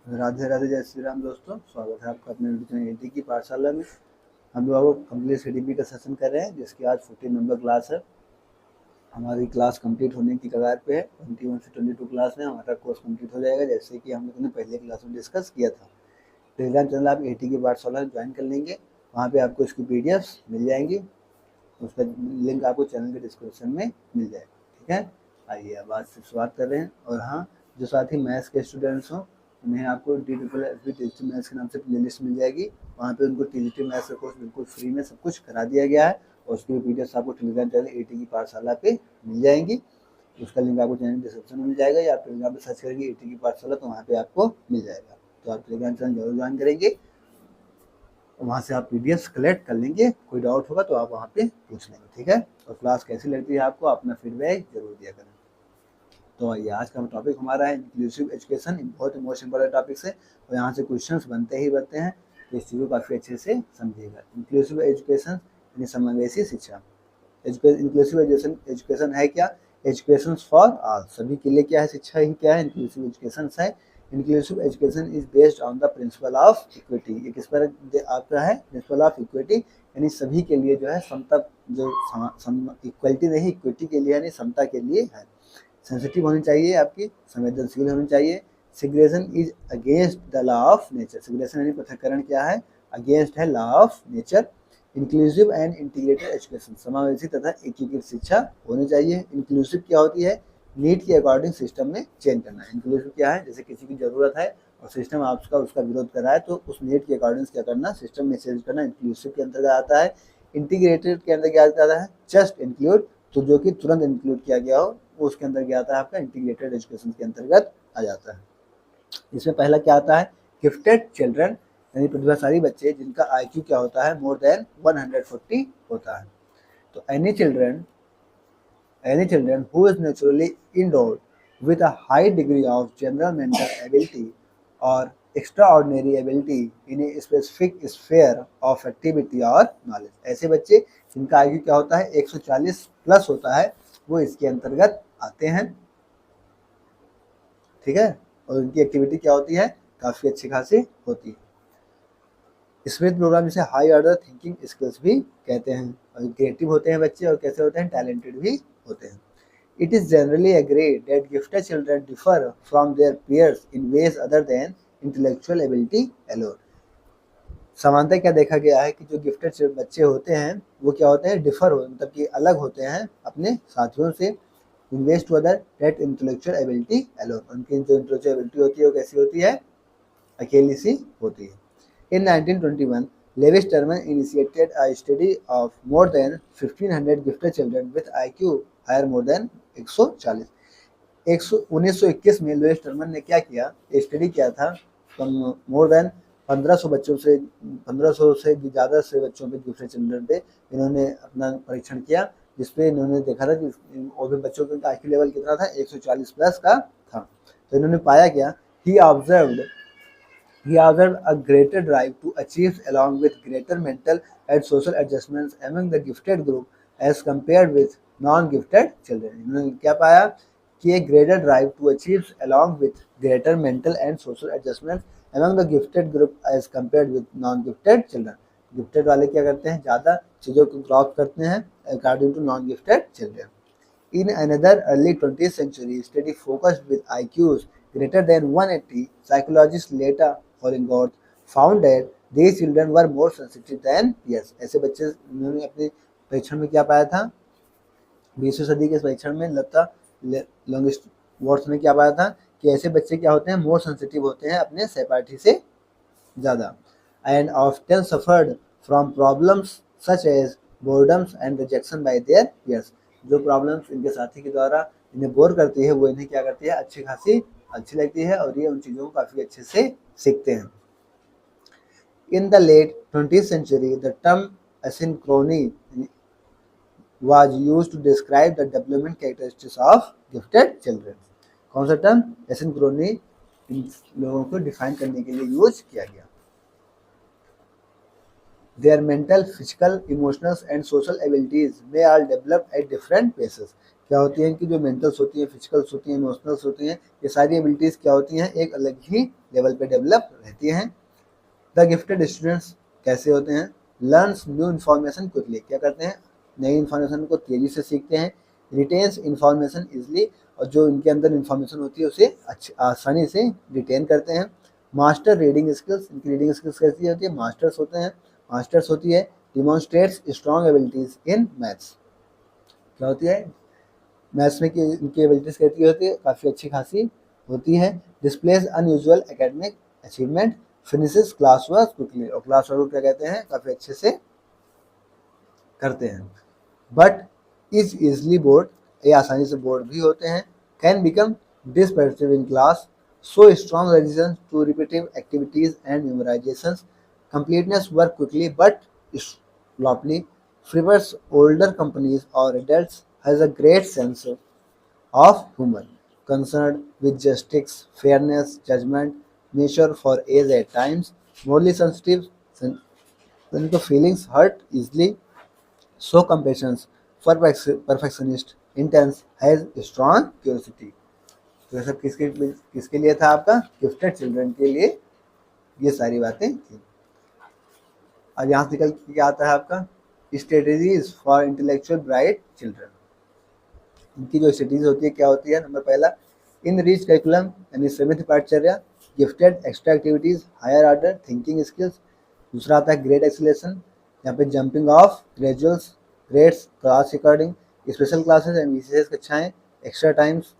राधे राधे, जय श्री राम दोस्तों। स्वागत है आपका अपने यूट्यूब एटी की पाठशाला में। हम लोग कंप्लीट सीडीपी का सेशन कर रहे हैं, जिसकी आज 14 नंबर क्लास है। हमारी क्लास कंप्लीट होने की कगार पे है। 21 से 22 क्लास में हमारा कोर्स कंप्लीट हो जाएगा, जैसे कि हम लोगों ने पहले क्लास में डिस्कस किया था। टेलीग्राम चैनल आप एटी की पाठशाला ज्वाइन कर लेंगे, वहाँ पे आपको इसकी पीडीएफ मिल जाएंगी। उसका लिंक आपको चैनल के डिस्क्रिप्शन में मिल जाएगा। ठीक है, आइए अब आज से शुरुआत कर रहे हैं। और हाँ, जो साथी मैथ्स के स्टूडेंट्स हों, उन्हें आपको डिजिटल मैथ्स के नाम से प्लेलिस्ट मिल जाएगी। वहाँ पे उनको डिजिटल मैथ्स का कोर्स बिल्कुल फ्री में सब कुछ करा दिया गया है, और उसकी पीडीएफ आपको टेलीग्राम चैनल एटी की पाठशाला पे मिल जाएंगी। उसका लिंक आपको चैनल डिस्क्रिप्शन में मिल जाएगा, या आप टेलीग्राम पे सर्च करेंगे एटी की पाठशाला तो वहाँ पे आपको मिल जाएगा। तो आप टेलीग्राम चैनल जरूर ज्वाइन करेंगे, वहाँ से आप पीडीएफ कलेक्ट कर लेंगे। कोई डाउट होगा तो आप वहाँ पे पूछ लेंगे, ठीक है। और क्लास कैसी लगती है आपको, अपना फीडबैक जरूर दिया करें। तो ये आज का टॉपिक हमारा है इंक्लूसिव एजुकेशन। बहुत ही मोस्ट इंपॉर्टेंट टॉपिक है, और यहाँ से क्वेश्चंस बनते ही बनते हैं, तो इस चीज़ को काफ़ी अच्छे से समझिएगा। इंक्लूसिव एजुकेशन यानी समावेशी शिक्षा। इंक्लूसिव एजुकेशन है क्या? एजुकेशन फॉर ऑल, सभी के लिए क्या है, शिक्षा ही क्या है, इंक्लूसिव एजुकेशन है। Inclusive education is based on the principle of equity. ये किस पर आपका है? प्रिंसिपल ऑफ इक्विटी, यानी सभी के लिए जो है समता, जो इक्वलिटी नहीं, इक्विटी के लिए यानी समता के लिए है। सेंसिटिव होनी चाहिए, आपकी संवेदनशील होनी चाहिए। Segregation is against the law of nature. Segregation यानी पृथक्करण क्या है? अगेंस्ट है law of nature. Inclusive and integrated education, समावेशी तथा एकीकृत शिक्षा होनी चाहिए। इंक्लूसिव क्या होती है? नीड के अकॉर्डिंग सिस्टम में चेंज करना। इंक्लूसिव क्या है? जैसे किसी की जरूरत है और सिस्टम आपका उसका विरोध कर रहा है, तो उस नीड के अकॉर्डिंग क्या करना, सिस्टम में चेंज करना, इंक्लूसिव के अंतर्गत आता है। इंटीग्रेटेड के अंदर क्या आता है? जस्ट इंक्लूड, तो जो कि तुरंत इंक्लूड किया गया हो, वो उसके अंदर क्या आता है? आपका इंटीग्रेटेड एजुकेशन के अंतर्गत आ जाता है। इसमें पहला क्या आता है? गिफ्टेड चिल्ड्रन, यानी प्रतिभाशाली बच्चे जिनका आईक्यू क्या होता है? मोर देन 140 होता है। तो any children who is naturally endowed with a high degree of general mental ability or extraordinary ability in a specific sphere of activity or knowledge, ऐसे बच्चे जिनका आईक्यू क्या होता है? 140 प्लस होता है, वो इसके अंतर्गत आते हैं। ठीक है, और उनकी एक्टिविटी क्या होती है? काफ़ी अच्छी खासी होती है। स्मिथ प्रोग्राम जिसे हाई ऑर्डर थिंकिंग स्किल्स भी कहते हैं। और क्रिएटिव होते हैं बच्चे, और कैसे होते हैं? टैलेंटेड भी होते हैं। It is generally agreed that gifted children differ from their peers in ways other than intellectual ability alone. समानता क्या देखा गया है कि जो गिफ्टेड बच्चे होते हैं वो क्या होते हैं? डिफर हो, मतलब कि अलग होते हैं अपने साथियों से। In ways to other that intellectual ability alone, उनकी जो इंटेलेक्चुअल एबिलिटी होती है वो कैसी होती है? अकेली सी होती है। In 1921, Lewis Terman initiated a study of more than 1,500 gifted children with IQ higher more than 140। 1921 में लुइस टर्मन ने क्या किया? स्टडी किया था मोर देन 1500 बच्चों से, 1500 से ज़्यादा से बच्चों पे, गिफ्टेड चिल्ड्रन पे इन्होंने अपना परीक्षण किया, जिसपे इन्होंने देखा था कि और भी बच्चों का आईक्यू लेवल कितना था? 140 प्लस का था। तो इन्होंने पाया क्या? ही observed a greater drive to achieve along with greater mental and social adjustments among the gifted group as compared with non-gifted children। इन्होंने क्या पाया कि एक greater drive to achieve along with greater mental and social adjustments among the gifted group as compared with non-gifted children। Gifted वाले क्या करते हैं? ज़्यादा चीज़ों को ग्रॉप करते हैं according to non gifted children. In another early 20th century study focused with IQs greater than 180, psychologists later Hollingworth found that these children were more sensitive than peers। ऐसे बच्चे उन्होंने अपने परीक्षण में क्या पाया था? 20वीं सदी के परीक्षण में लता लॉन्गिस्टवर्थ ने क्या पाया था कि ऐसे बच्चे क्या होते हैं? मोर सेंसिटिव होते हैं अपने सहपाठी से ज़्यादा, and often suffered from problems such as boredoms and rejection by their peers. जो प्रॉब्लम्स इनके साथी के द्वारा इन्हें बोर करती है, वो इन्हें क्या करती है? अच्छी खासी अच्छी लगती है, और ये उन चीज़ों को काफ़ी अच्छे से सीखते हैं। In the late 20th century, the term asynchrony was used to describe the development characteristics of gifted children। कौन सा टर्म? एसिंक्रोनी इन लोगों को डिफाइन करने के लिए यूज किया गया। Their mental, physical, emotional and social abilities may all develop at different paces। क्या होती है, इनकी जो मेंटल्स होती है, फिजिकल्स होती हैं, इमोशनल्स होती हैं, ये सारी एबिलिटीज़ क्या होती हैं, एक अलग ही लेवल पे डेवलप रहती हैं। द गिफ्टेड स्टूडेंट्स कैसे होते हैं, लर्न्स न्यू इन्फॉर्मेशन क्विकली, क्या करते हैं, नई इन्फॉर्मेशन को तेज़ी से सीखते हैं। रिटेन्स इन्फॉर्मेशन इजली, और जो इनके अंदर इन्फॉर्मेशन होती है उसे आसानी से रिटेन करते हैं। मास्टर रीडिंग स्किल्स, इनकी रीडिंग स्किल्स कैसी होती है, मास्टर्स होते हैं, मास्टर्स होती है। Demonstrates strong abilities in maths, क्या होती है, मैथ्स में की इनकी एबिलिटीज़ कैसी होती है, काफ़ी अच्छी खासी होती है। Displays unusual academic achievement, finishes class work quickly, और क्लास वर्क को क्या कहते हैं, काफ़ी अच्छे से करते हैं। बट इज इजली बोर्ड, ये आसानी से बोर्ड भी होते हैं। Can become dispersive in class, show strong resistance to repetitive activities and memorisations, completeness work quickly but slowly, favors older companies or adults, has a great sense of humor, concerned with justice, fairness, judgment, measure for age at times, morally sensitive, when the feelings hurt easily, show compassion, perfectionist, intense, has strong curiosity। तो ये सब किसके किसके लिए था, आपका gifted children के लिए ये सारी बातें थी। अब यहाँ से निकल के क्या आता है आपका, strategies for intellectual bright children. इनकी जो स्ट्रेटेजीज होती है क्या होती है, नंबर पहला, इन रिच करिकुलम यानी सीमित पाठचर्या, gifted extra activities, higher order thinking skills. दूसरा आता है ग्रेड एक्सीलेशन, यहाँ पे jumping of graduals, grades, class recording, special classes and विशेष कक्षाएं, extra times.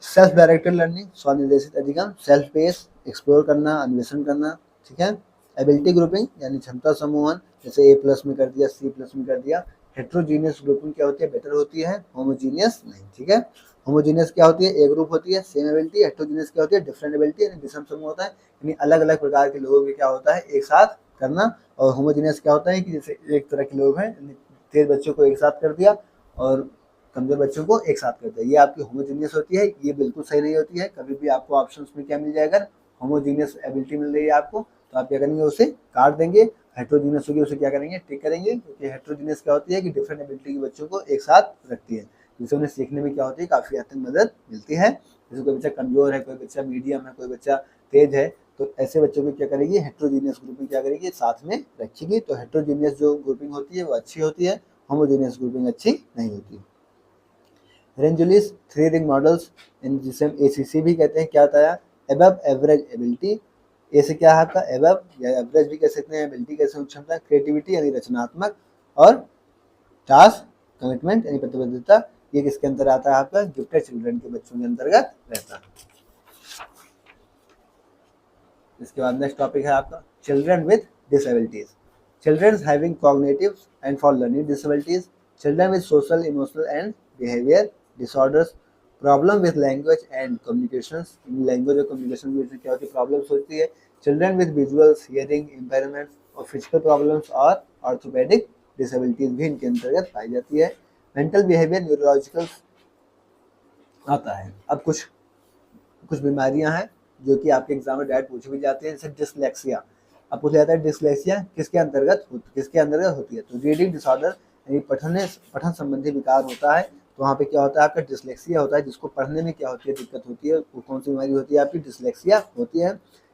Self directed learning, स्वनिर्देशित अधिगम, सेल्फ पेस, एक्सप्लोर करना, अन्वेषण करना, ठीक है। एबिलिटी ग्रुपिंग यानी क्षमता समूहन, जैसे A+ में कर दिया, C+ में कर दिया। हेट्रोजीनियस ग्रुपिंग क्या होती है, बेटर होती है, होमोजीनियस नहीं, ठीक है। होमोजीनियस क्या होती है, ए ग्रुप होती है, सेम एबिलिटी। हेट्रोजीनियस क्या होती है, डिफरेंट एबिलिटी यानी विषम समूह होता है, यानी अलग अलग प्रकार के लोगों के क्या होता है, एक साथ करना। और होमोजीनियस क्या होता है कि जैसे एक तरह के लोग हैं, तेज बच्चों को एक साथ कर दिया और कमजोर बच्चों को एक साथ कर दिया, ये आपकी होमोजीनियस होती है। ये बिल्कुल सही नहीं होती है, कभी भी आपको ऑप्शंस में क्या मिल जाएगा, होमोजीनियस एबिलिटी मिल रही है आपको, तो आप क्या करेंगे, उसे काट देंगे। हेट्रोजीनियस होगी उसे क्या करेंगे, टिक करेंगे, क्योंकि हेट्रोजीनियस क्या होती है कि डिफरेंट एबिलिटी के बच्चों को एक साथ रखती है, जिससे उन्हें सीखने में क्या होती है, काफ़ी हद तक मदद मिलती है। जैसे कोई बच्चा कमजोर है, कोई बच्चा मीडियम है, कोई बच्चा तेज है, तो ऐसे बच्चों को क्या करेगी, हेट्रोजीनियस ग्रुपिंग क्या करेगी, साथ में रखेगी। तो हेट्रोजीनियस जो ग्रुपिंग होती है वो अच्छी होती है, होमोजीनियस ग्रुपिंग अच्छी नहीं होती। रेंजुलिस 3 रिंग मॉडल्स, जिसे हम ACC भी कहते हैं, क्या होता है, एबव एवरेज एबिलिटी। ए से क्या है आपका, एबव या एवरेज भी कह सकते हैं, एबिलिटी कैसे उच्च क्षमता, क्रिएटिविटी यानी रचनात्मक, और टास्क कमिटमेंट यानी प्रतिबद्धता। ये किसके अंदर आता है, आपका गिफ्टेड चिल्ड्रन के बच्चों के अंतर्गत रहता है। इसके बाद नेक्स्ट टॉपिक है आपका children with disabilities. Children having cognitive and for learning disabilities, children with social, emotional and behaviour disorders, problem with language and communication, language और कम्युनिकेशन में क्या होती है, प्रॉब्लम्स होती है। Children with visuals, hearing impairments और फिजिकल प्रॉब्लम्स और orthopaedic disabilities भी इनके अंतर्गत पाई जाती है। मेंटल बिहेवियर न्यूरोलॉजिकल आता है। अब कुछ कुछ बीमारियां हैं जो कि आपके एग्जाम में डायरेक्ट पूछे भी जाते हैं, जैसे डिसलेक्सिया। अब पूछा जाता है डिसलेक्सिया किसके अंतर्गत होती है, तो रीडिंग डिसऑर्डर यानी पठन संबंधी विकार होता है। तो वहाँ पे क्या होता है, आपका डिसलेक्सिया होता है, जिसको पढ़ने में क्या होती है, दिक्कत होती है, वो कौन सी बीमारी होती है, आपकी डिसलेक्सिया होती है।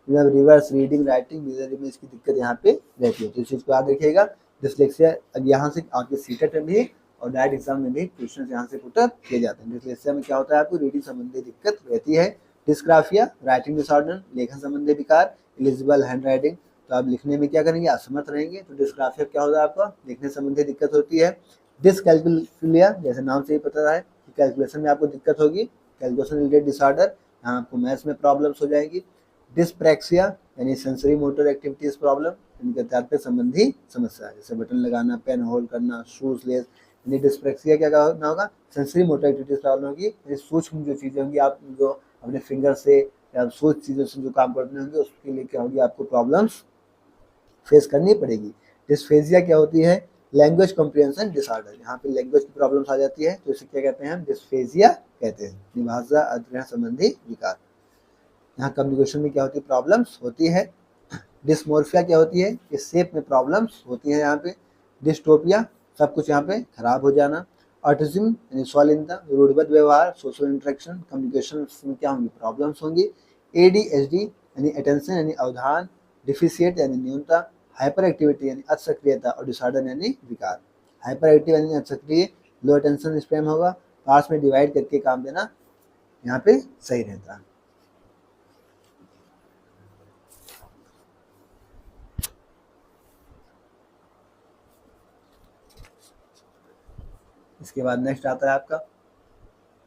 Reverse reading, writing, visual image की दिक्कत यहाँ पे रहती है, तो इस चीज़ को याद रखिएगा। डिसलेक्सिया अब यहाँ से आपके सीटेट में भी और डायरेक्ट एग्जाम में भी क्वेश्चन यहाँ से पुट अप किए जाते हैं। डिसलेक्सिया में क्या होता है, आपको रीडिंग संबंधी दिक्कत रहती है। डिस्ग्राफिया राइटिंग डिसऑर्डर, लेखन संबंधी विकार, इलिजिबल हैंड राइटिंग, तो आप लिखने में क्या करेंगे, असमर्थ रहेंगे, तो डिस्ग्राफिया क्या होता है, आपका लिखने संबंधी दिक्कत होती है। डिसकैलकुलिया, जैसे नाम से ही पता है कि कैलकुलेशन में आपको दिक्कत होगी, कैलकुलेशन रिलेटेड डिसऑर्डर, यहाँ आपको मैथ्स में प्रॉब्लम्स हो जाएगी। डिस्प्रैक्सिया यानी सेंसरी मोटर एक्टिविटीज प्रॉब्लम, इनके तात्पर्य संबंधी समस्या, जैसे बटन लगाना, पेन होल्ड करना, शूज लेस, यानी डिस्प्रैक्सिया क्या ना होगा, सेंसरी मोटर एक्टिविटीज प्रॉब्लम होगी, सूक्ष्म जो चीज़ें होंगी, आप जो अपने फिंगर से या सोच चीज़ों से जो काम करने होंगे, उसके लिए क्या होगी, आपको प्रॉब्लम्स फेस करनी पड़ेगी। डिस्फेजिया क्या होती है, लैंग्वेज कॉम्प्रिहेंशन डिसऑर्डर, यहाँ पे लैंग्वेज की प्रॉब्लम्स आ जाती है, तो इसे क्या कहते हैं, हम डिस्फेजिया कहते हैं, भाषा अधिग्रहण संबंधी विकार। यहाँ कम्युनिकेशन में क्या होती है, प्रॉब्लम्स होती है। डिस्मोर्फिया क्या होती है, कि शेप में प्रॉब्लम्स होती है यहाँ पे। डिस्टोपिया सब कुछ यहाँ पे खराब हो जाना। ऑटिज्म यानी स्वालीनता, रूढ़िबद्ध व्यवहार, सोशल इंटरेक्शन, कम्युनिकेशन में क्या होंगी, प्रॉब्लम्स होंगी। एडीएचडी यानी अटेंशन यानी अवधान, डिफिशिएट यानी न्यूनता, हाइपर एक्टिविटी यानी असक्रियता और डिसऑर्डर यानी विकार। हाइपर एक्टिव यानी असक्रिय, लो अटेंशन स्पैन होगा, पास में डिवाइड करके काम देना यहाँ पे सही रहता है। इसके बाद नेक्स्ट आता है आपका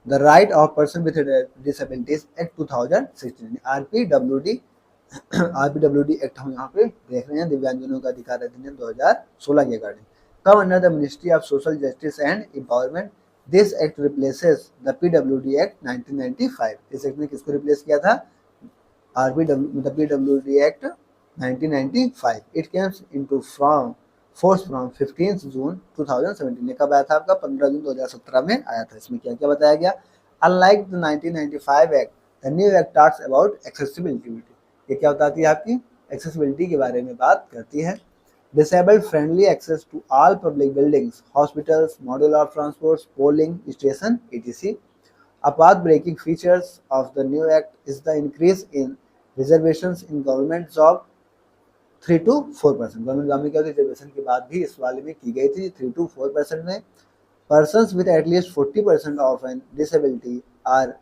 the right of person with disabilities act 2016 RPWD act हम यहाँ पे देख रहे हैं, दिव्यांगजनों का अधिकार अधिनियम 2016 के according. Come under the ministry of social justice and empowerment. This act replaces the PWD act 1995। इस एक्ट ने किसको रिप्लेस किया था, the PWD Act 1995. It came into force from 15th June 2017। ये कब आया था आपका, 15 जून 2017 में आया था। इसमें क्या क्या बताया गया, Unlike the 1995 Act, the new act talks about accessibility। ये क्या बताती है आपकी, एक्सेसिबिलिटी के बारे में बात करती है। Disabled friendly access to all public buildings, hospitals, model of transports, polling station, etc. A path-breaking features of the new act is the increase in reservations in government job 3 to 4%। Government job में क्या reservation की बात भी इस वाले में की गई थी 3 to 4% में। Persons with at least 40% of an disability are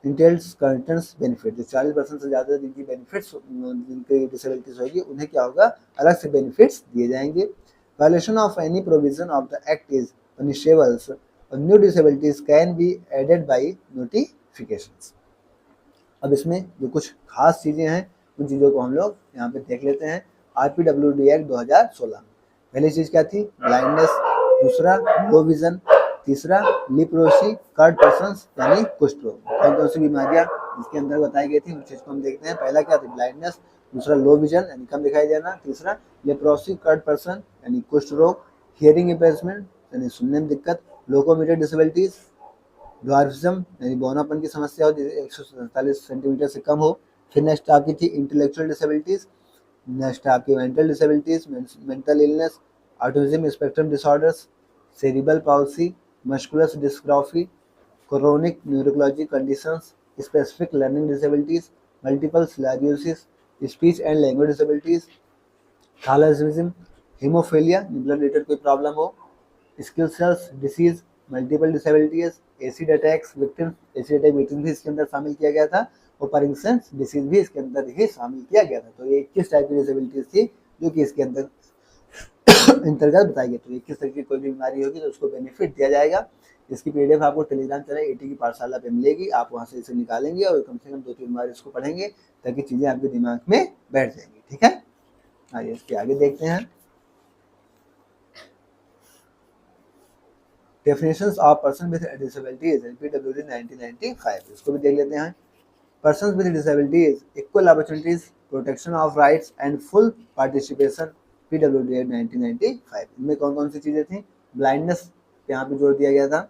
entailed contents benefit। 40% से ज़्यादा जिनकी बेनिफिट्स, जिनकी डिसेबिलिटीज होगी उन्हें क्या होगा, अलग से बेनिफिट्स दिए जाएंगे। Violation of any provision of the act is punishable और new disabilities can be added by notifications. अब इसमें जो कुछ खास चीज़ें हैं उन चीज़ों को हम लोग यहाँ पे देख लेते हैं। आरपीडब्ल्यूडी एक्ट 2016 में पहली चीज़ क्या थी, ब्लाइंडनेस, दूसरा लो विजन, तीसरा लिप्रोसी, कर्ड पर्सन्स यानी कुष्ठ रोग। कौन कौन सी बीमारियाँ इसके अंदर बताई गई थी उन चीज़ को हम देखते हैं। पहला क्या था, ब्लाइंडनेस, दूसरा लो विजन यानी कम दिखाई देना, तीसरा लेप्रोसी कर्ड पर्सन यानी कुष्ठ रोग, हियरिंग इम्पेयरमेंट यानी सुनने में दिक्कत, लोकोमोटर डिसेबिलिटीज, ड्वार्फिज्म यानी बौनापन की समस्या हो जिसे 147 सेंटीमीटर से कम हो। फिर नेक्स्ट आपकी थी इंटेलेक्चुअल डिसेबिलिटीज, नेक्स्ट आपकी mental disabilities, mental illness, autism spectrum disorders, cerebral palsy, muscular dystrophy, chronic neurology conditions, specific learning disabilities, multiple sclerosis, speech and language disabilities, thalassemia, hemophilia blood related कोई problem हो, sickle cells disease, multiple disabilities, acid attacks victim, acid attack victim भी इसके अंदर शामिल किया गया था और पार्किंसंस डिसीज भी इसके अंदर ही शामिल किया गया था। तो ये 21 टाइप की डिसेबिलिटीज थी जो कि इसके अंदर अंतर्गत बताई गई। तो 21 तरह की कोई भी बीमारी होगी तो उसको बेनिफिट दिया जाएगा। इसकी पीडीएफ आपको टेलीग्राम चैनल एटी की पाठशाला पे मिलेगी, आप वहाँ से इसे निकालेंगे और कम से कम 2-3 बार इसको पढ़ेंगे ताकि चीज़ें आपके दिमाग में बैठ जाएंगी। ठीक है, आइए इसके आगे देखते हैं। Definitions of person with disabilities PWD 1995 इसको भी देख लेते हैं। Persons with disabilities, equal opportunities, protection of rights and full participation PWD 1995। इनमें कौन कौन सी चीज़ें थी, ब्लाइंडनेस पे यहाँ पे जोर दिया गया था,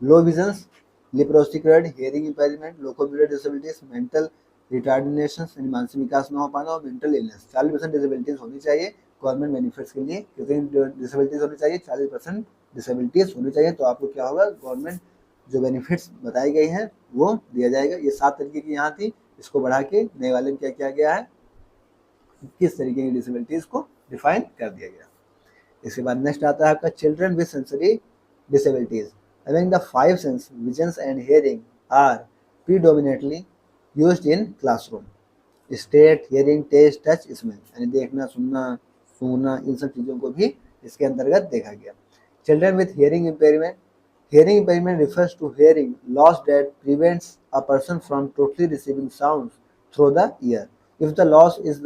low visions, leprosy cured, hearing impairment, locomotor disabilities, mental retardation यानी मानसिक विकास न हो पाना और मेंटल इलनेस। 40% डिसेबिलिटीज होनी चाहिए गवर्नमेंट बेनिफिट्स के लिए, कितनी डिसेबिलिटीज होनी चाहिए, 40% डिसेबिलिटीज होनी चाहिए। तो आपको क्या होगा, गवर्नमेंट जो बेनिफिट्स बताई गई हैं वो दिया जाएगा। ये 7 तरीके की यहाँ थी, इसको बढ़ा के नए वाले में क्या किया गया है, किस तरीके की डिसेबिलिटीज को डिफाइन कर दिया गया। इसके बाद नेक्स्ट आता है आपका children with sensory disabilities. Having the 5 senses, visions and hearing are predominantly used in classroom. State, hearing, taste, touch, smell यानी देखना, सुनना, सूंघना, इन सब चीज़ों को भी इसके अंतर्गत देखा गया। Children with hearing impairment. Hearing impairment refers to hearing loss that prevents a person from totally receiving sounds through the ear. If the loss is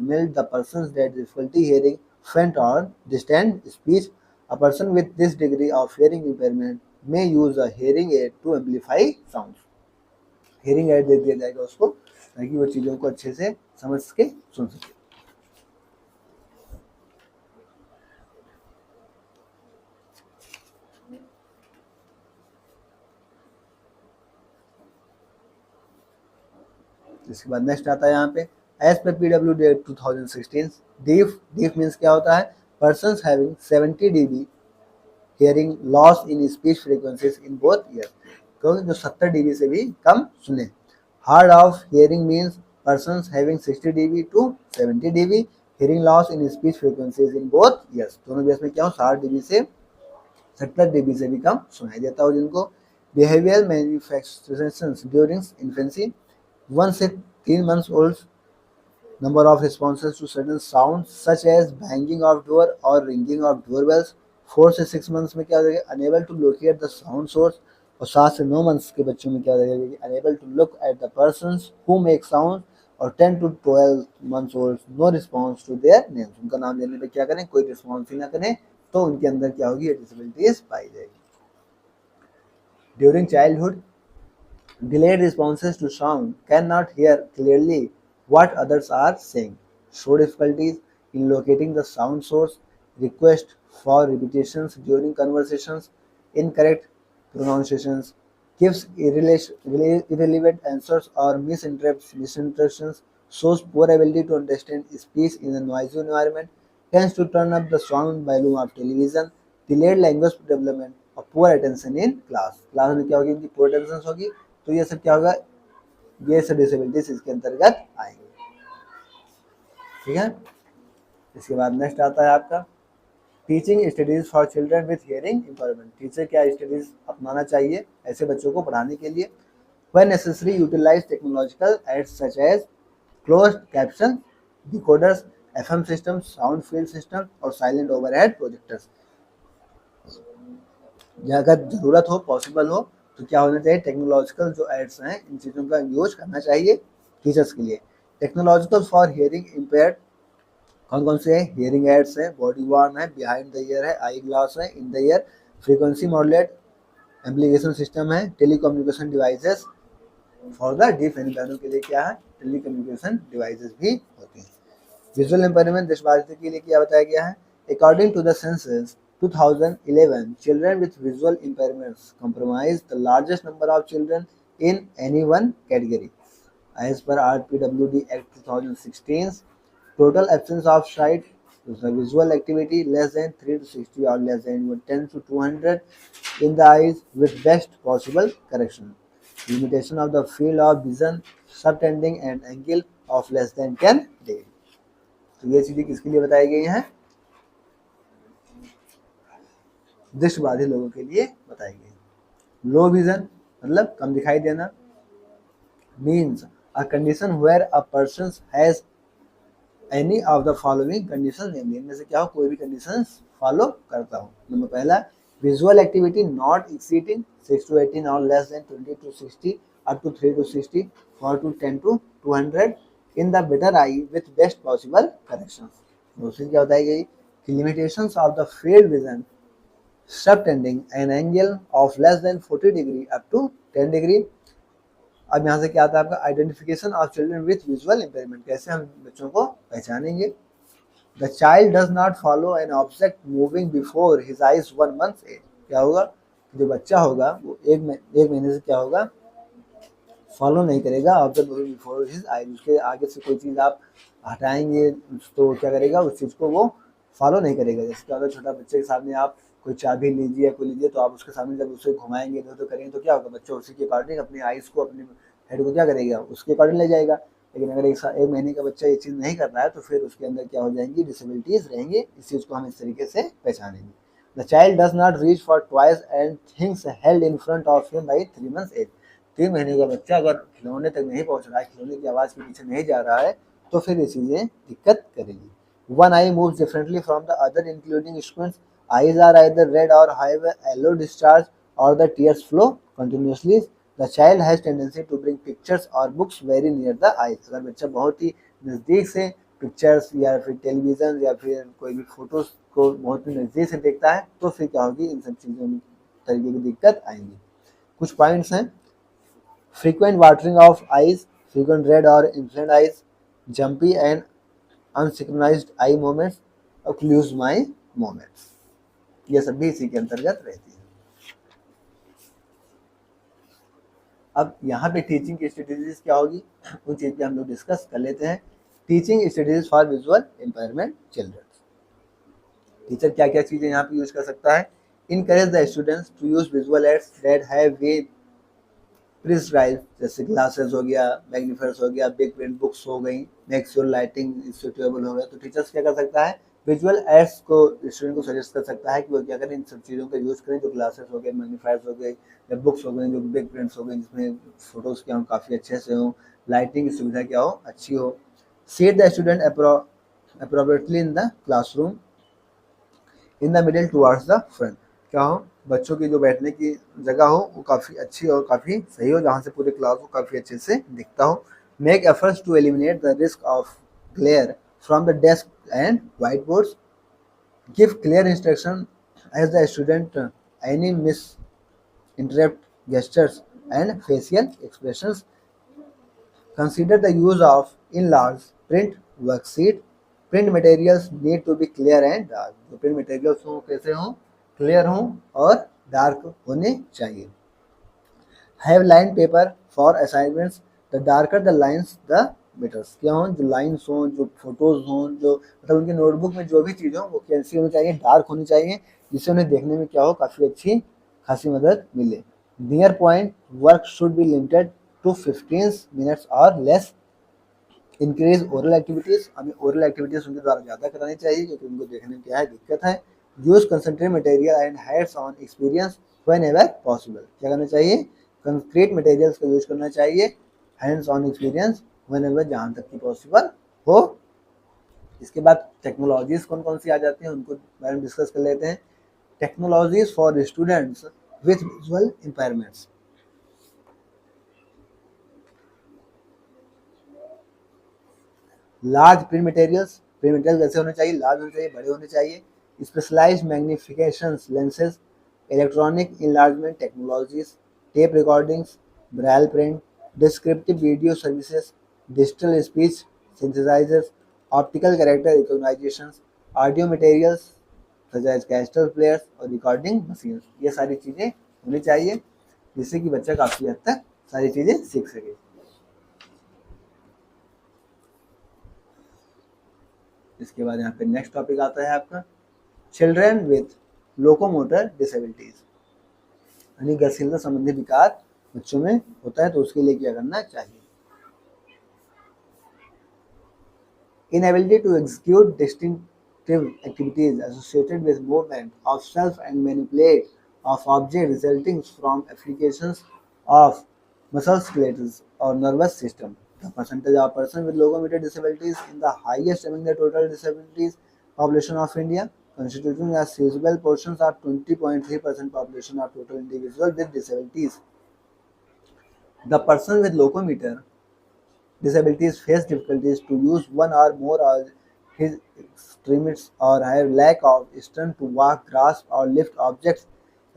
mild, the person's that difficulty hearing faint or distant speech. A person with this degree of hearing impairment may use a hearing aid to amplify sounds. hearing aid दे दिया जाएगा उसको ताकि वो चीज़ों को अच्छे से समझ के सुन सके। इसके बाद नेक्स्ट आता है यहाँ पे as per PWD 2016 deaf means क्या होता है, persons having 70 dB hearing loss in speech frequencies in both ears, क्योंकि जो 70 dB से भी कम सुने. Hard of hearing means persons having 60 dB to 70 dB hearing loss in speech frequencies in both ears. दोनों ears में क्या हो, 60 dB से 70 dB से भी कम सुनाई देता हो जिनको. Behavioral manifestations during infancy, 1 से 3 months old number of responses to certain sounds such as banging of door or ringing of doorbells. 4 से 6 months में क्या हो जाएगा, unable to locate the sound source. और 7 से 9 months के बच्चों में क्या हो जाएगा, unable to look at the persons who make sound. और 10 to 12 months old no response to their names, उनका नाम लेने पे क्या करें, कोई रिस्पॉन्स ही ना करें, तो उनके अंदर क्या होगी, डिसेबिलिटीज पाई जाएगी. During childhood, delayed responses to sound, cannot hear clearly what others are saying, show difficulties in locating the sound source, request for repetitions during conversations, incorrect pronunciations, gives irrelevant answers or misinterpretations, shows poor ability to understand speech in a noisy environment, tends to turn up the sound volume of television, delayed language development और poor attention in class. Class में क्या होगी, इनकी poor attention होगी, तो ये सब क्या होगा, ये सब डिसेबिलिटीज इसके अंतर्गत आएंगे. ठीक है. इसके बाद नेक्स्ट आता है आपका teaching studies for children with hearing impairment. Teacher क्या स्टडीज अपनाना चाहिए ऐसे बच्चों को पढ़ाने के लिए. When necessary utilize technological aids such as closed caption, decoders, FM system, sound field system और साइलेंट ओवरहेड प्रोजेक्टर्स. अगर जरूरत हो, पॉसिबल हो, तो क्या होना चाहिए, टेक्नोलॉजिकल जो एड्स हैं इन चीज़ों का यूज करना चाहिए टीचर्स के लिए. टेक्नोलॉजिकल फॉर हियरिंग इम्पेयर्ड कौन कौन से हैं, हियरिंग एड्स है, बॉडी वार्न है, बिहाइंड द ईयर है, आई ग्लास है, in the ear, frequency modulate amplification system है, telecommunication devices for the deaf employment के लिए क्या है, टेलीकम्युनिकेशन डिवाइसेस भी होते हैं. विजुअल एम्पायरमेंट दृष्टिबाधित के लिए क्या बताया गया है. According to the census 2011, children with visual impairments comprise the largest number of children in any one category. As per RPWD Act 2016, total absence of sight, visual activity less than 3 to 60 or less than 10 to 200 in the eyes with best possible correction. Limitation of the field of vision, subtending and angle of less than 10 degree. तो ये चीजें किसके लिए बताई गई हैं, दृष्टिबाधित लोगों के लिए बताई गई. लो विजन मतलब कम दिखाई देना, means a condition where a person has any of the following condition, इनमें से क्या हो, कोई भी कंडीशन फॉलो करता हो. नंबर पहला, visual activity not exceeding 6 to 18 और less than 20 to 60 up to 3 to 60 4 to 10 to 200 in the better I with best possible correction. दूसरी क्या बताई गई कि limitations of the field vision subtending an angle of less than 40 degree up to 10 degree. अब यहाँ से क्या आता है आपका identification of children with visual impairment, कैसे हम बच्चों को पहचानेंगे. The child does not follow an object moving before his eyes 1 month age. क्या होगा, जो बच्चा होगा वो एक महीने से क्या होगा, फॉलो नहीं करेगा object moving before his eyes. उसके आगे से कोई चीज़ आप हटाएंगे तो क्या करेगा, उस चीज़ को वो फॉलो नहीं करेगा. जैसे क्या होगा, छोटा बच्चे के सामने आप कोई चाबी लीजिए या कोई लीजिए तो आप उसके सामने जब उसे घुमाएंगे तो करेंगे तो क्या होगा, बच्चा उसी के अकॉर्डिंग अपनी आइज़ को, अपने हेड को क्या करेगा, उसके अकॉर्डिंग ले जाएगा. लेकिन अगर एक महीने का बच्चा ये चीज़ नहीं कर रहा है तो फिर उसके अंदर क्या हो जाएंगी, डिसेबिलिटीज़ रहेंगी. इस चीज़ को हम इस तरीके से पहचानेंगे. The child does not reach for toys and things held in front of him by 3 months age. 3 महीने का बच्चा अगर खिलौने तक नहीं पहुँच रहा है, खिलौने की आवाज़ के पीछे नहीं जा रहा है, तो फिर ये चीज़ें दिक्कत करेगी. One I moves differently from the other including squints. Eyes are either red or have a yellow discharge or the tears flow continuously. The child has tendency to bring pictures or books very near the eyes. अगर बच्चा बहुत ही नज़दीक से pictures या फिर television या फिर कोई भी फोटोज को बहुत ही नज़दीक से देखता है तो फिर क्या होगी, इन सब चीज़ों में तरीके की दिक्कत आएंगी. कुछ पॉइंट्स हैं. Frequent watering of eyes, frequent red और inflamed eyes, jumpy and unsynchronised eye movements, occlusive my movements, ये सब भी इसी के अंतर्गत रहती है. अब यहाँ पे टीचिंग की स्ट्रेटेजीज क्या होगी, उन चीज़ पे हम लोग डिस्कस कर लेते हैं. Teaching strategies for visual impairment children. Teacher क्या क्या चीज़ें यहाँ पे यूज कर सकता है. Encourage the students to use visual aids that have been prescribe, जैसे ग्लासेस हो गया, मैग्नीफायर्स हो गया, बिग प्रिंट बुक्स हो गई, नेक्स्ट योर लाइटिंग सुटेबल हो गया। तो टीचर्स क्या कर सकता है, विजुअल एड्स को स्टूडेंट को सजेस्ट कर सकता है कि वो क्या करें, इन सब चीज़ों का यूज़ करें, जो ग्लासेस हो गए, मैग्नीफायर्स हो गए, या बुक्स हो गए जो बिग प्रिंट्स हो गए जिसमें फोटोज़ क्या हो काफ़ी अच्छे से हो, लाइटिंग की सुविधा क्या हो अच्छी हो। Seat the student appropriately in the classroom in the middle towards the front, क्या हो, बच्चों की जो बैठने की जगह हो वो काफ़ी अच्छी और काफ़ी सही हो, जहाँ से पूरे क्लास को काफ़ी अच्छे से दिखता हो। Make efforts to eliminate the risk of glare from the desk and whiteboards. Give clear instruction as the student any misinterpret gestures and facial expressions. Consider the use of enlarged print worksheet. Print materials need to be clear and dark. जो print materials हो कैसे हों, clear हों और dark होने चाहिए। Have line paper for assignments. The darker the lines, the better. क्या हों, जो lines हों, जो photos हों, जो मतलब उनकी notebook में जो भी चीज़ हो वो कैसी होनी चाहिए, dark होनी चाहिए, जिससे उन्हें देखने में क्या हो काफ़ी अच्छी खासी मदद मिले। Near point work should be limited to 15 minutes or less. Increase oral activities, हमें ओरल एक्टिविटीज़ उनके द्वारा ज़्यादा करानी चाहिए क्योंकि उनको देखने में क्या है दिक्कत है। Use concentrate material and hands on experience when ever possible, क्या करना चाहिए, कंक्रीट मटेरियल्स का यूज़ करना चाहिए, hands on experience when ever, जहाँ तक कि पॉसिबल हो। इसके बाद टेक्नोलॉजीज़ कौन कौन सी आ जाती हैं उनको बारे में डिस्कस कर लेते हैं। Technologies for students with visual impairments. Large print materials कैसे होने चाहिए, लार्ज होने चाहिए, बड़े होने चाहिए। Specialised magnification lenses, electronic enlargement technologies, tape recordings, braille print, descriptive video services, digital speech synthesisers, optical character recognisation, audio materials such as cassette players और recording machine, ये सारी चीज़ें होनी चाहिए जिससे कि बच्चा काफ़ी हद तक सारी चीज़ें सीख सके। इसके बाद यहाँ पे नेक्स्ट टॉपिक आता है आपका चिल्ड्रन विथ लोकोमोटर डिसेबिलिटीज, यानी गतिशीलता संबंधी विकार बच्चों में होता है तो उसके लिए क्या करना चाहिए। Inability to execute distinctive activities associated with movement of self and manipulate of object resulting from applications of muscle skeletons or nervous system. The percentage of persons with locomotor disabilities in the highest among the total disabilities population of India, constituting a sizable portion of 20.3% population of total individuals with disabilities. The person with locomotor disabilities face difficulties to use one or more of his extremities or have lack of strength to walk, grasp, or lift objects.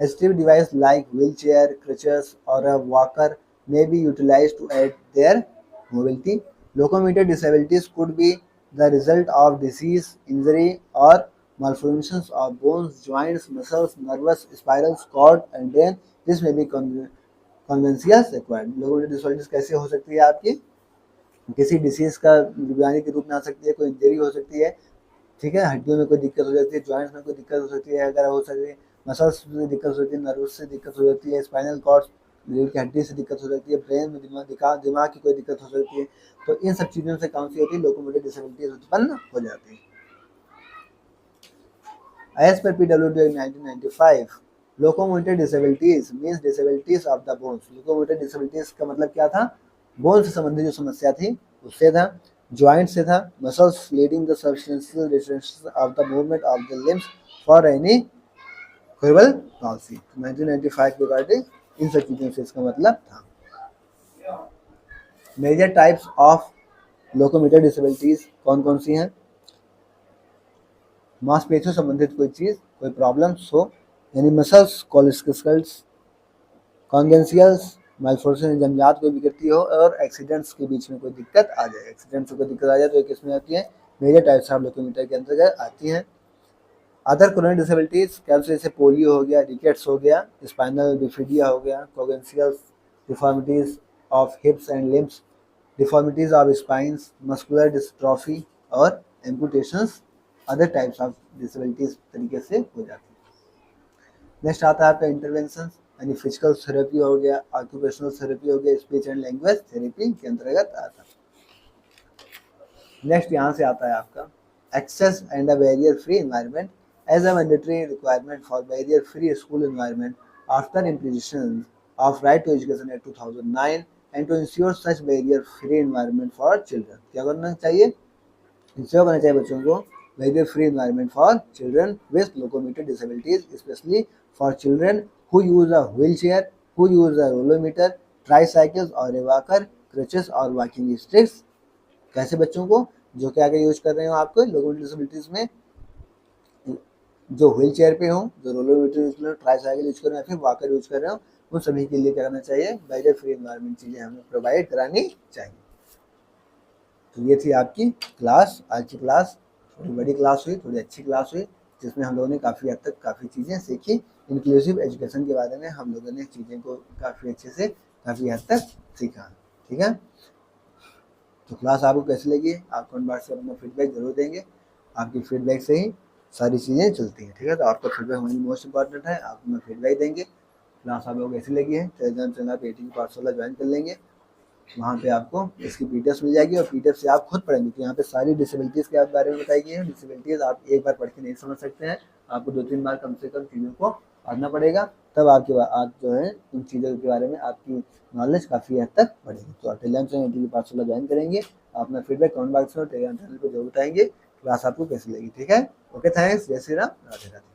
Assistive devices like wheelchair, crutches, or a walker may be utilized to aid their mobility. Locomotor disabilities could be the result of disease, injury, or malformations of bones, joints, muscles, nervous spirals, cord, and brain. This may be convenience required. Locomotor disorders कैसे हो सकती है आपकी, किसी disease का बीमारी के रूप में आ सकती है, कोई इंजरी हो सकती है, ठीक है, हड्डियों में कोई दिक्कत हो जाती है, जॉइंट्स में कोई दिक्कत हो सकती है, अगर हो सकती है मसल्स से दिक्कत हो सकती है, नर्वस से दिक्कत हो जाती है, स्पाइनल कॉर्ड रीढ़ की हड्डी से दिक्कत हो सकती है, ब्रेन में दिमाग की कोई दिक्कत हो सकती है। तो इन सब चीज़ों से कौन सी होती है, लोकोमोटर डिसेबिलिटीज उत्पन्न हो जाती है। As per PWD 1995, locomotor disabilities means disabilities of the bones. Locomotor disabilities का मतलब क्या था, बोन से संबंधित जो समस्या थी उससे था, जॉइंट से था, muscles leading the substantial differences of the movement of the limbs for any cerebral palsy। 1995 के रिगार्डिंग इन सब चीज़ों से इसका मतलब था। Major types of locomotor disabilities कौन कौन सी हैं, मांसपेशियों संबंधित कोई चीज़, कोई प्रॉब्लम्स हो, यानी मसल्स, कोलिस्कल्स, कॉन्गेंशियल्स, मालफॉर्मेशन जन्मजात कोई विकृति हो, और एक्सीडेंट्स के बीच में कोई दिक्कत आ जाए। एक्सीडेंट्स में कोई दिक्कत आ जाए तो किसमें आती है, मेजर टाइप्स ऑफ लोकोमोटर के अंतर्गत आती हैं। अदर क्रोनिक डिसेबिलिटीज कैंसर जैसे पोलियो हो गया, रिकेट्स हो गया, स्पाइनल बिफिडिया हो गया, congenitals, deformities of hips and limbs, deformities of spines, muscular dystrophy और amputations other types of disabilities तरीके से हो जाती है। नेक्स्ट आता है आपका इंटरवेंशन, यानी फिजिकल थेरेपी हो गया, ऑक्यूपेशनल थेरेपी हो गया, स्पीच एंड लैंग्वेज थेरेपी के अंतर्गत आता है। नेक्स्ट यहाँ से आता है आपका access and a barrier free environment as a mandatory requirement for barrier free school environment after implementation of right to education act 2009 and to ensure such barrier free environment for children. क्या करना चाहिए? Ensure करना चाहिए बच्चों को barrier free environment for children with locomotor disabilities, specially for children who use a wheelchair, who use a rollometer, tricycles और a walker, crutches और walking sticks। कैसे बच्चों को जो क्या क्या यूज कर रहे हो आपको लोकोमोटर डिसेबिलिटीज में, जो व्हील चेयर पे हो, जो रोलोमीटर यूज कर रहे हो, ट्राईसाइकिल यूज कर रहे हो, फिर वॉकर यूज कर रहे हो, उन सभी के लिए क्या करना चाहिए? बैरियर फ्री एनवायरनमेंट चीजें हमें प्रोवाइड करानी चाहिए। तो ये थी आपकी क्लास। आज की क्लास थोड़ी बड़ी क्लास हुई, थोड़ी अच्छी क्लास हुई, जिसमें हम लोगों ने काफ़ी हद तक काफ़ी चीज़ें सीखी। इंक्लूसिव एजुकेशन के बारे में हम लोगों ने चीज़ें को काफ़ी अच्छे से काफ़ी हद तक सीखा। ठीक है, तो क्लास आपको कैसी लगी? आप कमेंट बॉक्स में अपना फीडबैक जरूर देंगे। आपकी फीडबैक से ही सारी चीज़ें चलती हैं। ठीक है, तो आपका फीडबैक हमारी मोस्ट इंपॉर्टेंट है। आप हमें फीडबैक देंगे। क्लास आप लोगों को कैसी लगी है? टेलीग्राम चैनल आप एटी पाठशाला ज्वाइन कर लेंगे। वहाँ पे आपको इसकी पीडीएफ मिल जाएगी और पीडीएफ से आप खुद पढ़ेंगे। तो यहाँ पे सारी डिसेबिलिटीज़ के बारे में बताई गई है। डिसेबिलिटीज़ आप एक बार पढ़ के नहीं समझ सकते हैं, आपको 2-3 बार कम से कम चीज़ों को पढ़ना पड़ेगा, तब आपके आप जो है उन चीज़ों के बारे में आपकी नॉलेज काफ़ी हद तक बढ़ेगी। तो आप टेलीग्राम चैनल एटी पाठशाला ज्वाइन करेंगे। अपना फीडबैक कमेंट बॉक्स में टेलीग्राम चैनल पर जरूर बताएंगे क्लास आपको कैसी लगी। ठीक है, ओके, थैंक्स, जय श्री राम, राधे राधे।